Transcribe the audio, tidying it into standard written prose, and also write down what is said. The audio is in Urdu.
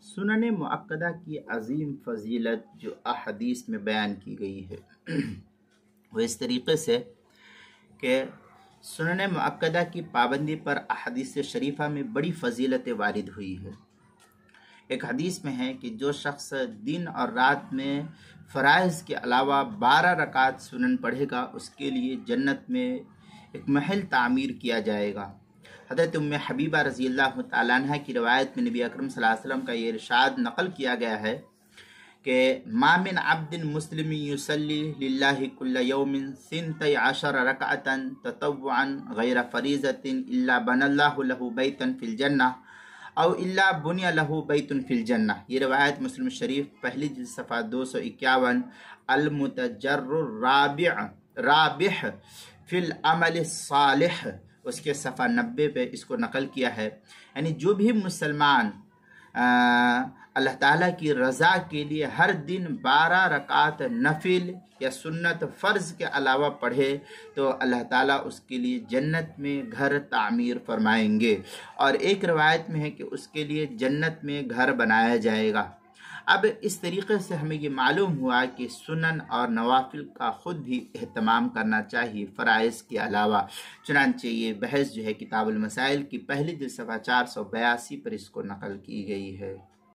سنن مؤکدہ کی عظیم فضیلت جو احادیث میں بیان کی گئی ہے وہ اس طریقے سے کہ سنن مؤکدہ کی پابندی پر احادیث شریفہ میں بڑی فضیلت وارد ہوئی ہے۔ ایک حدیث میں ہے کہ جو شخص دن اور رات میں فرائض کے علاوہ 12 رکعت سنن پڑھے گا اس کے لیے جنت میں ایک محل تعمیر کیا جائے گا۔ حضرت ام حبیبہ رضی اللہ تعالیٰ عنہ کی روایت میں نبی اکرم صلی اللہ علیہ وسلم کا یہ ارشاد نقل کیا گیا ہے کہ ما من عبد مسلم یصلی للہ کل یوم 12 رکعتا تطوعا غیر فریضۃ الا بنى اللہ له بیتا فی الجنہ او الا بنی له بیت فی الجنہ۔ یہ روایت مسلم شریف پہلی جلد صفحہ 251 المتجر رابح فی العمل الصالح اس کے صفحہ 90 پہ اس کو نقل کیا ہے۔ یعنی جو بھی مسلمان اللہ تعالیٰ کی رضا کے لیے ہر دن 12 رکعت نفل یا سنت فرض کے علاوہ پڑھے تو اللہ تعالیٰ اس کے لیے جنت میں گھر تعمیر فرمائیں گے، اور ایک روایت میں ہے کہ اس کے لیے جنت میں گھر بنایا جائے گا۔ اب اس طریقے سے ہمیں یہ معلوم ہوا کہ سنن اور نوافل کا خود بھی اہتمام کرنا چاہیے فرائض کے علاوہ۔ چنانچہ یہ بحث جو ہے کتاب المسائل کی پہلی جلد صفحہ 482 پر اس کو نقل کی گئی ہے۔